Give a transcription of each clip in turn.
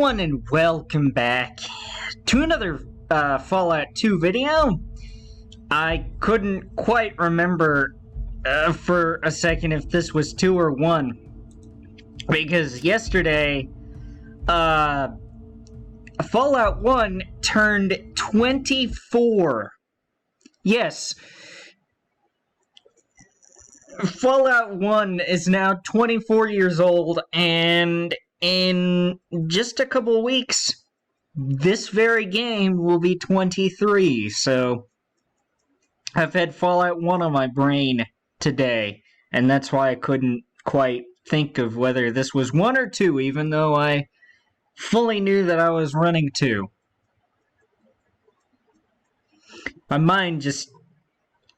everyone, and welcome back to another Fallout 2 video. I couldn't quite remember for a second if this was 2 or 1, because yesterday Fallout 1 turned 24. Yes, Fallout 1 is now 24 years old, and in just a couple of weeks, this very game will be 23, so I've had Fallout 1 on my brain today, and that's why I couldn't quite think of whether this was 1 or 2, even though I fully knew that I was running 2. My mind just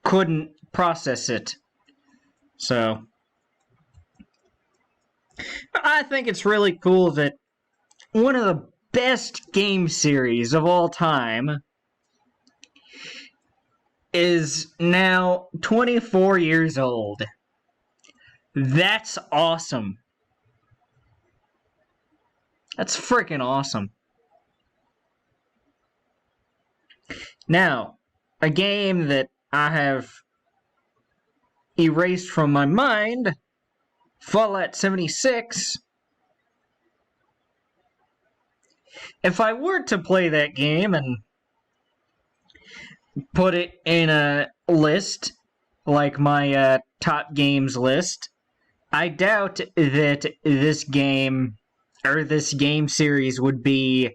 couldn't process it. So, I think it's really cool that one of the best game series of all time is now 24 years old. That's awesome. That's freaking awesome. Now, a game that I have erased from my mind, Fallout 76. If I were to play that game and put it in a list, like my top games list, I doubt that this game, or this game series, would be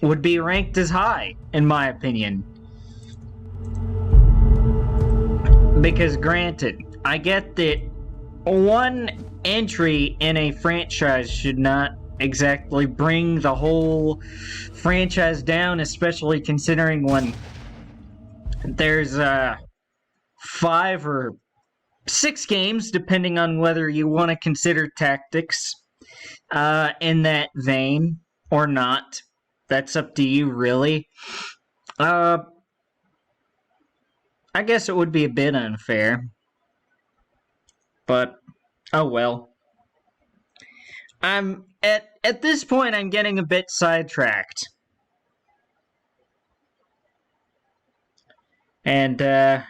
ranked as high, in my opinion. Because granted, I get that one entry in a franchise should not exactly bring the whole franchise down, especially considering when there's 5 or 6 games, depending on whether you want to consider tactics in that vein or not. That's up to you, really. I guess it would be a bit unfair. But, oh well. I'm at this point I'm getting a bit sidetracked. And I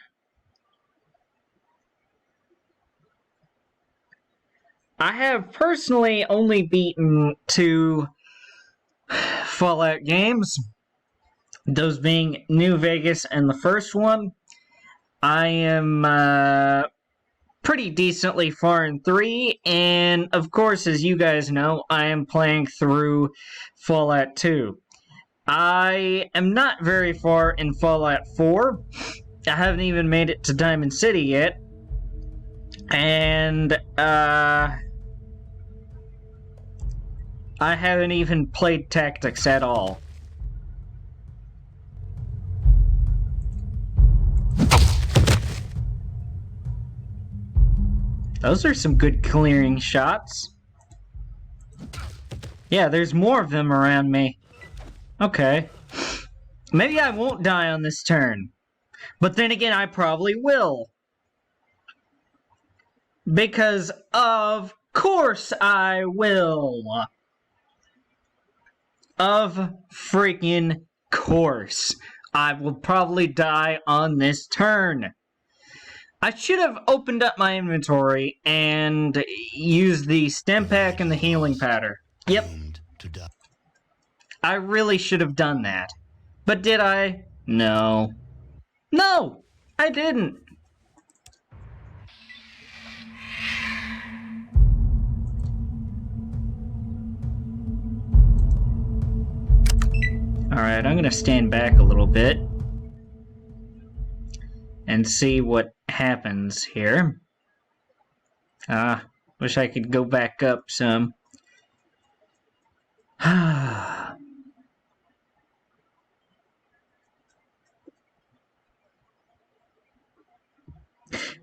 have personally only beaten 2 Fallout games, those being New Vegas and the first one. I am pretty decently far in 3, and of course, as you guys know, I am playing through Fallout 2. I am not very far in Fallout 4. I haven't even made it to Diamond City yet. And I haven't even played Tactics at all. Those are some good clearing shots. Yeah, there's more of them around me. Okay. Maybe I won't die on this turn. But then again, I probably will. Because of course I will. Of freaking course. I will probably die on this turn. I should have opened up my inventory and used the stim pack and the healing powder. Yep. I really should have done that. But did I? No. No! I didn't. Alright, I'm gonna stand back a little bit and see what happens here. Wish I could go back up some.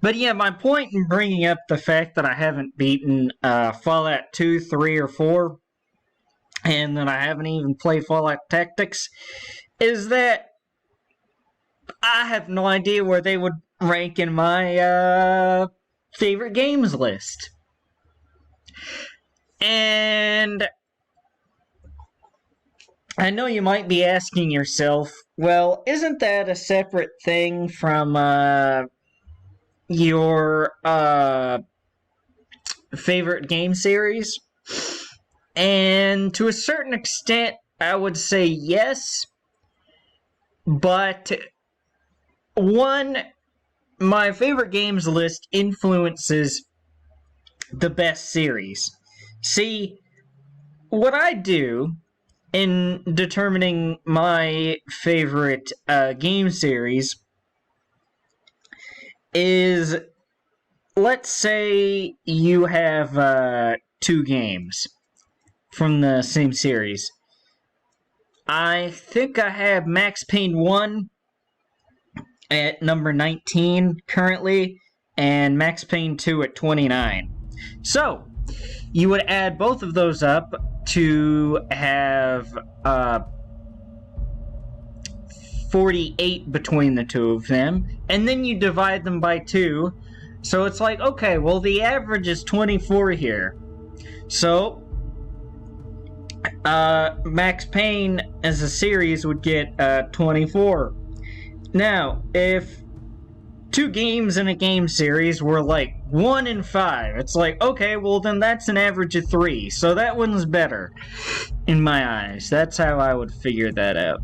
But yeah, my point in bringing up the fact that I haven't beaten Fallout 2, 3, or 4, and that I haven't even played Fallout Tactics, is that I have no idea where they would rank in my favorite games list. And I know you might be asking yourself, well, isn't that a separate thing from your favorite game series? And to a certain extent, I would say yes. But one, my favorite games list influences the best series. See, what I do in determining my favorite game series is, let's say you have 2 games from the same series. I think I have Max Payne 1 at number 19 currently, and Max Payne 2 at 29. So, you would add both of those up to have 48 between the two of them, and then you divide them by 2. So it's like, okay, well, the average is 24 here. So, Max Payne as a series would get 24. Now, if 2 games in a game series were like 1 and 5, it's like, okay, well then that's an average of 3, so that one's better in my eyes. That's how I would figure that out.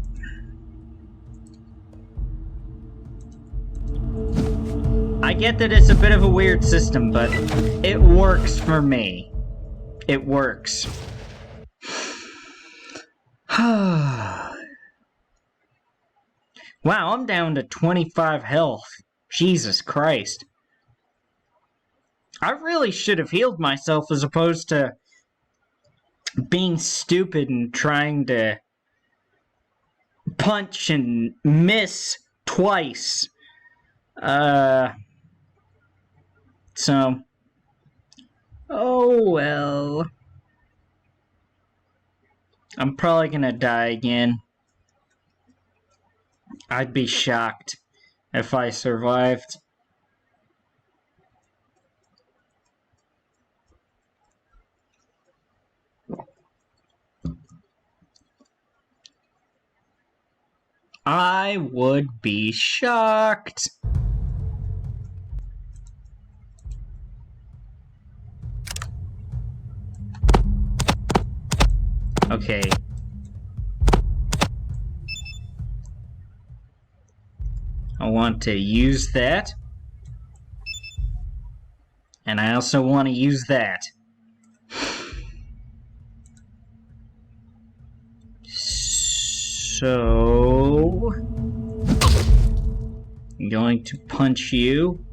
I get that it's a bit of a weird system, but it works for me. It works. Wow, I'm down to 25 health. Jesus Christ. I really should have healed myself as opposed to being stupid and trying to punch and miss twice. So, oh well. I'm probably gonna die again. I'd be shocked if I survived. I would be shocked. Okay. I want to use that. And I also want to use that. So, I'm going to punch you,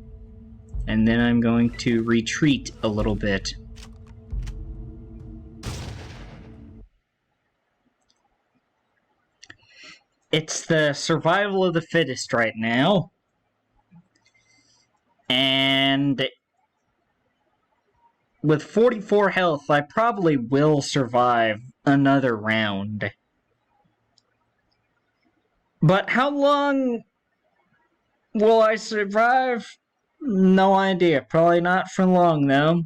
and then I'm going to retreat a little bit. It's the survival of the fittest right now. And with 44 health, I probably will survive another round. But how long will I survive? No idea. Probably not for long, though.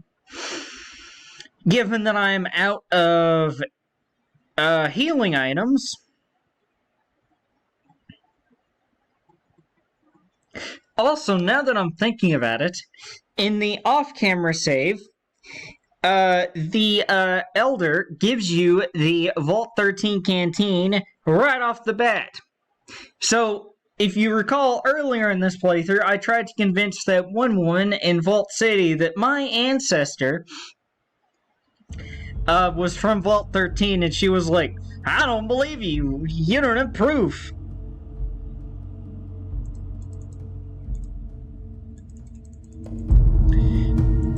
Given that I'm out of healing items. Also, now that I'm thinking about it, in the off-camera save, the Elder gives you the Vault 13 canteen right off the bat. So, if you recall earlier in this playthrough, I tried to convince that one woman in Vault City that my ancestor was from Vault 13, and she was like, I don't believe you. You don't have proof.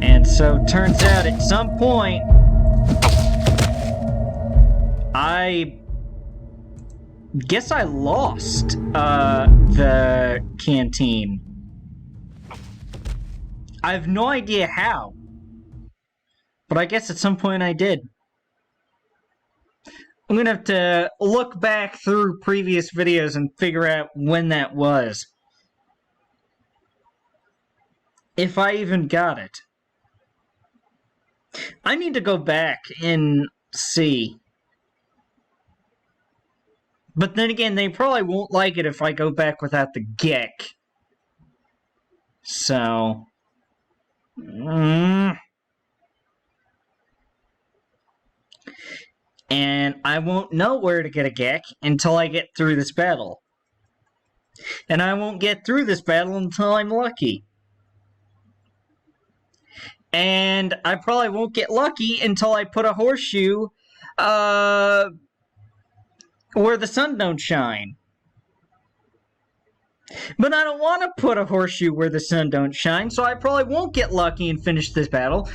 And so, turns out at some point, I guess I lost the canteen. I have no idea how, but I guess at some point I did. I'm gonna have to look back through previous videos and figure out when that was. If I even got it. I need to go back and see. But then again, they probably won't like it if I go back without the Gek. So... And I won't know where to get a Gek until I get through this battle. And I won't get through this battle until I'm lucky. And I probably won't get lucky until I put a horseshoe where the sun don't shine. But I don't want to put a horseshoe where the sun don't shine, so I probably won't get lucky and finish this battle.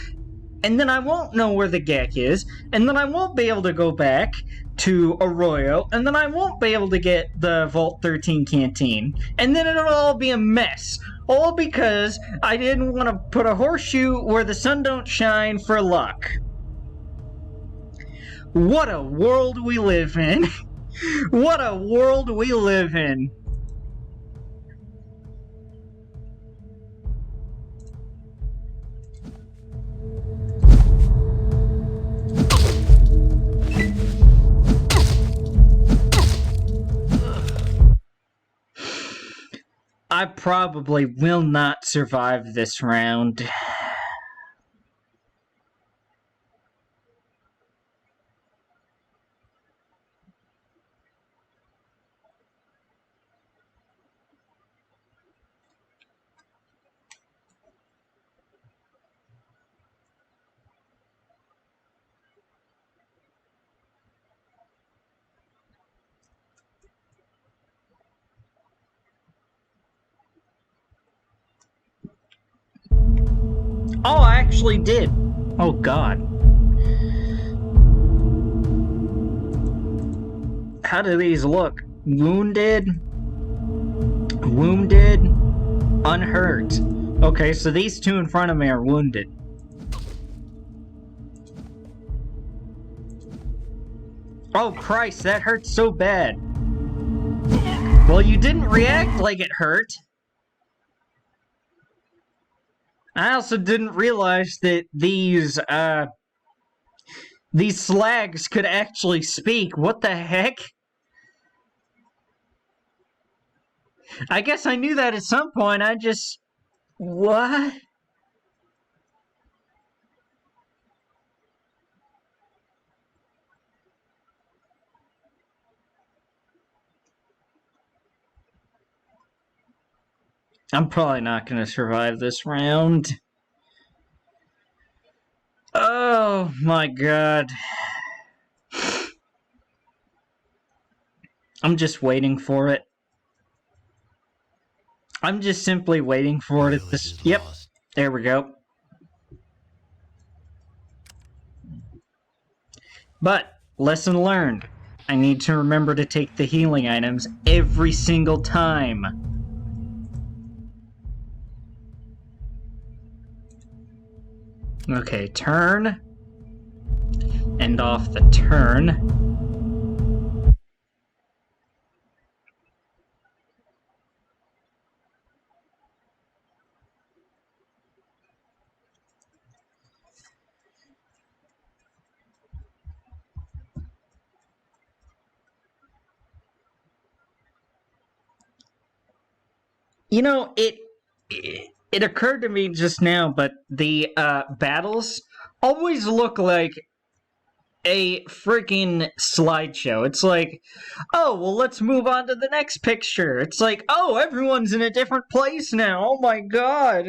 And then I won't know where the Gek is, and then I won't be able to go back to Arroyo, and then I won't be able to get the Vault 13 canteen. And then it'll all be a mess. All because I didn't want to put a horseshoe where the sun don't shine for luck. What a world we live in. What a world we live in. I probably will not survive this round. Oh, I actually did. Oh, God. How do these look? Wounded? Wounded? Unhurt. Okay, so these two in front of me are wounded. Oh, Christ, that hurts so bad. Well, you didn't react like it hurt. I also didn't realize that these slags could actually speak. What the heck? I guess I knew that at some point. I just... What? I'm probably not going to survive this round. Oh my God. I'm just waiting for it. I'm just simply waiting for it at this... Yep, there we go. But, lesson learned. I need to remember to take the healing items every single time. Okay, turn. End off the turn. You know, it occurred to me just now, but the battles always look like a freaking slideshow. It's like, oh, well, let's move on to the next picture. It's like, oh, everyone's in a different place now. Oh my God.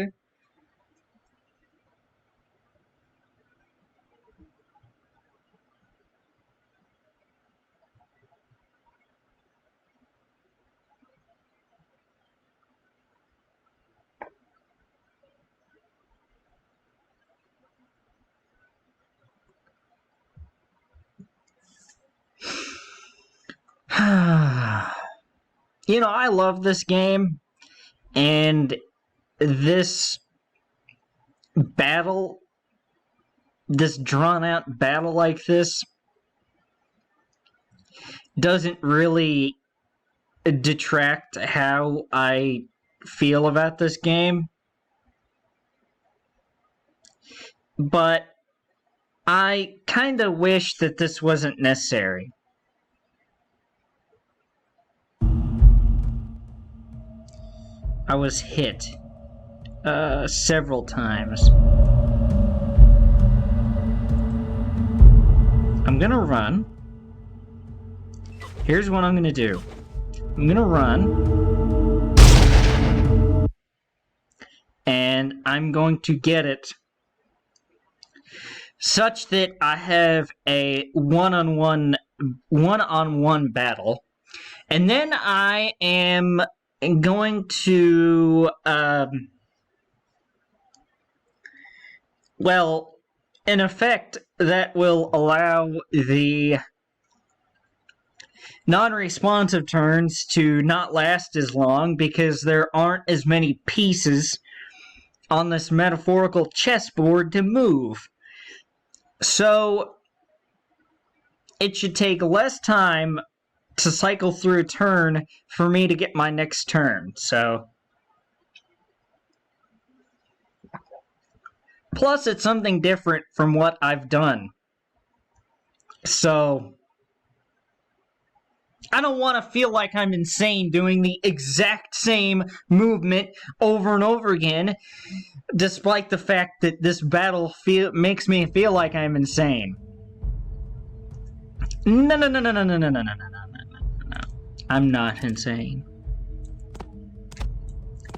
You know, I love this game, and this battle, this drawn-out battle like this, doesn't really detract how I feel about this game. But I kinda wish that this wasn't necessary. I was hit several times. I'm gonna run. Here's what I'm gonna do. I'm gonna run. And I'm going to get it such that I have a one-on-one battle. And then I am going to, well, in effect, that will allow the non-responsive turns to not last as long because there aren't as many pieces on this metaphorical chessboard to move. So, it should take less time to cycle through a turn for me to get my next turn, so... Plus, it's something different from what I've done. So... I don't want to feel like I'm insane doing the exact same movement over and over again, despite the fact that this battle makes me feel like I'm insane. No. I'm not insane.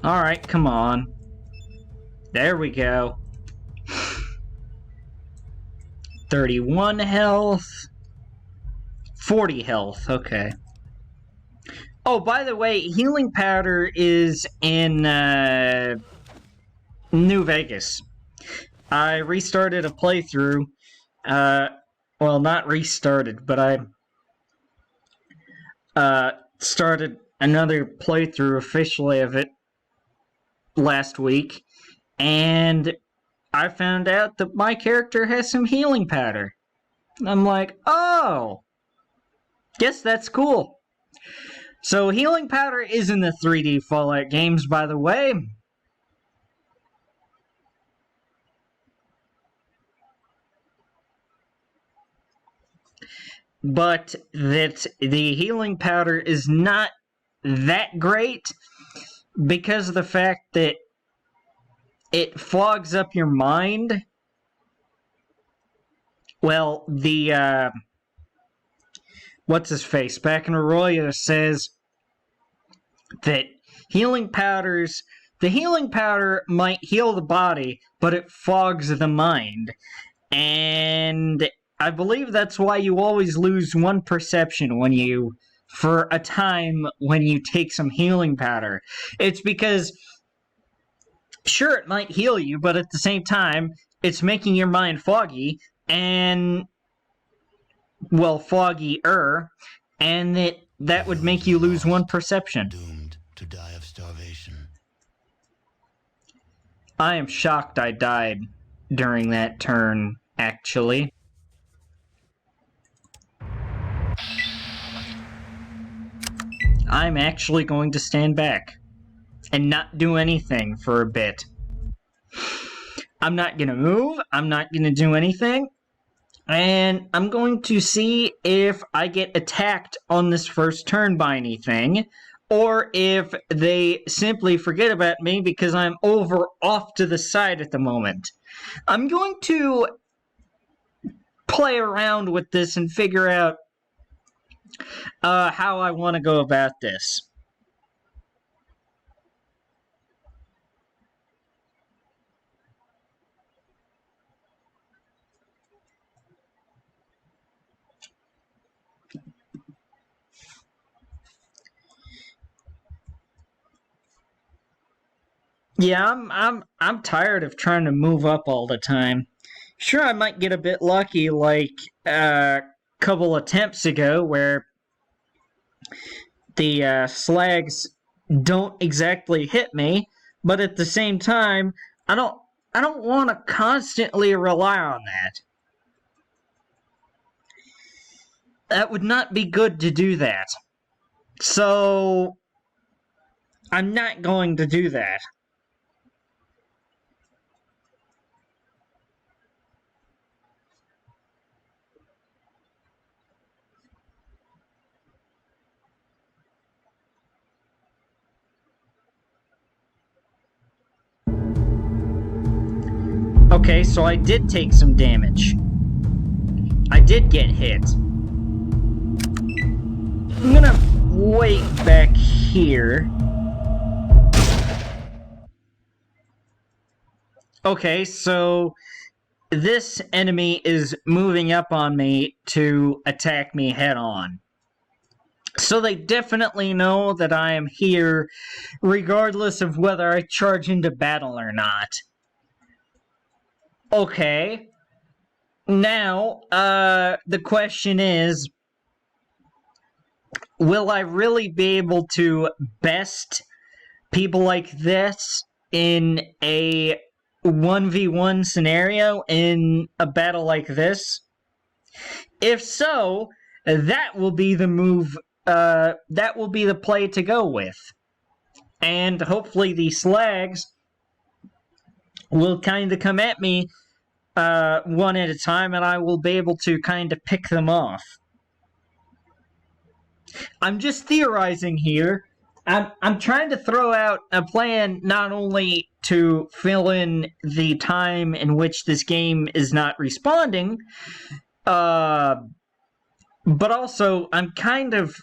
Alright, come on. There we go. 31 health. 40 health, okay. Oh, by the way, Healing Powder is in New Vegas. I restarted a playthrough. Well, not restarted, but I started another playthrough officially of it last week, and I found out that my character has some Healing Powder. I'm like, oh, guess that's cool. So, Healing Powder is in the 3D Fallout games, by the way. But that the Healing Powder is not that great because of the fact that it fogs up your mind. Well, the, what's-his-face, back in Arroyo says that the healing powder might heal the body, but it fogs the mind. And I believe that's why you always lose one perception for a time when you take some healing powder. It's because, sure, it might heal you, but at the same time, it's making your mind foggy, and, well, foggy-er, and that would make you lose one perception. Doomed to die of starvation. I am shocked I died during that turn, actually. I'm actually going to stand back and not do anything for a bit. I'm not gonna move, I'm not gonna do anything, and I'm going to see if I get attacked on this first turn by anything, or if they simply forget about me because I'm off to the side at the moment. I'm going to play around with this and figure out how I want to go about this. Yeah, I'm tired of trying to move up all the time. Sure, I might get a bit lucky like a couple attempts ago where the slags don't exactly hit me, but at the same time, I don't want to constantly rely on that. That would not be good to do that. So I'm not going to do that. Okay, so I did take some damage. I did get hit. I'm gonna wait back here. Okay, so this enemy is moving up on me to attack me head on. So they definitely know that I am here, regardless of whether I charge into battle or not. Okay. Now, the question is, will I really be able to best people like this in a 1v1 scenario in a battle like this? If so, that will be the move, that will be the play to go with. And hopefully these slags will kind of come at me one at a time, and I will be able to kind of pick them off. I'm just theorizing here. I'm trying to throw out a plan not only to fill in the time in which this game is not responding, but also I'm kind of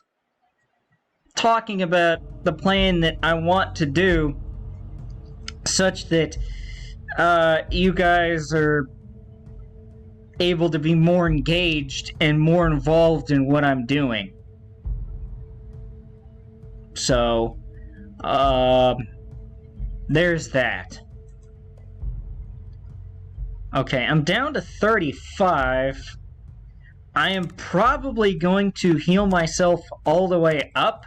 talking about the plan that I want to do such that you guys are able to be more engaged and more involved in what I'm doing. So, there's that. Okay, I'm down to 35. I am probably going to heal myself all the way up.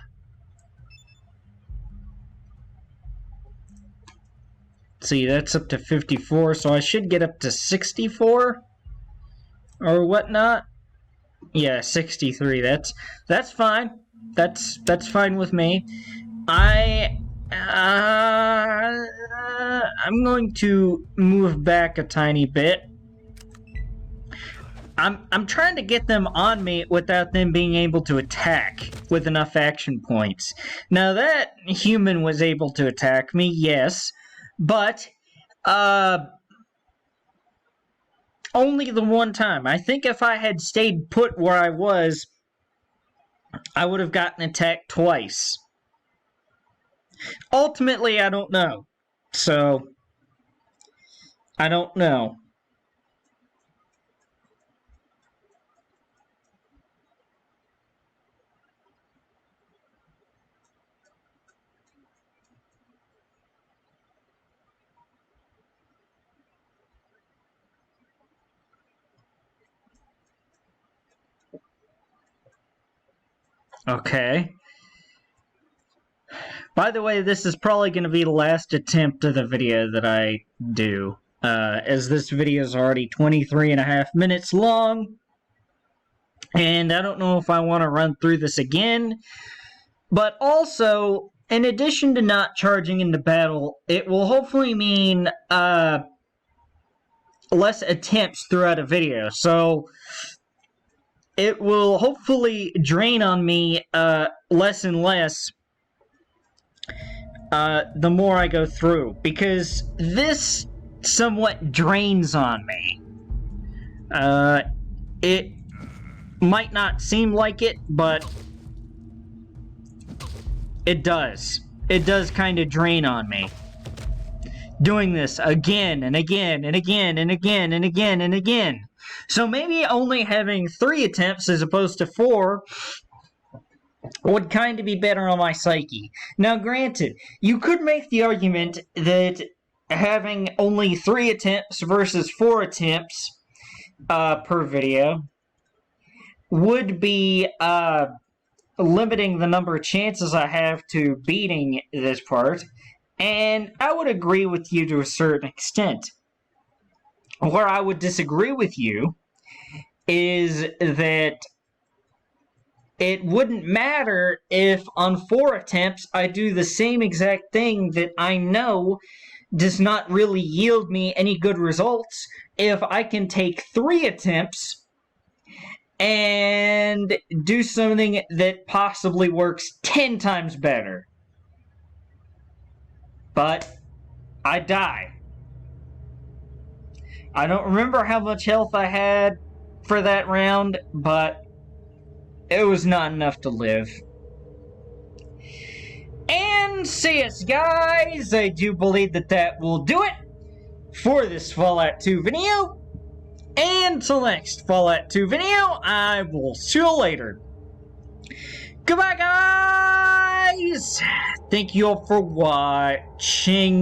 See, that's up to 54, so I should get up to 64 or whatnot. Yeah, 63. That's fine. That's fine with me. I'm going to move back a tiny bit. I'm trying to get them on me without them being able to attack with enough action points. Now that human was able to attack me, yes, but only the one time. I think if I had stayed put where I was, I would have gotten attacked twice. Ultimately, I don't know. So, I don't know. Okay. By the way, this is probably going to be the last attempt of the video that I do, as this video is already 23.5 minutes long, and I don't know if I want to run through this again, but also, in addition to not charging into battle, it will hopefully mean less attempts throughout a video, so it will hopefully drain on me less and less the more I go through, because this somewhat drains on me. It might not seem like it, but it does. It does kind of drain on me. Doing this again and again and again and again and again and again. So maybe only having 3 attempts as opposed to 4 would kind of be better on my psyche. Now, granted, you could make the argument that having only 3 attempts versus 4 attempts per video would be limiting the number of chances I have to beating this part, and I would agree with you to a certain extent. Where I would disagree with you is that it wouldn't matter if on 4 attempts I do the same exact thing that I know does not really yield me any good results if I can take 3 attempts and do something that possibly works 10 times better. But I die. I don't remember how much health I had for that round, but it was not enough to live. And CS guys, I do believe that will do it for this Fallout 2 video. And till next Fallout 2 video, I will see you later. Goodbye, guys! Thank you all for watching.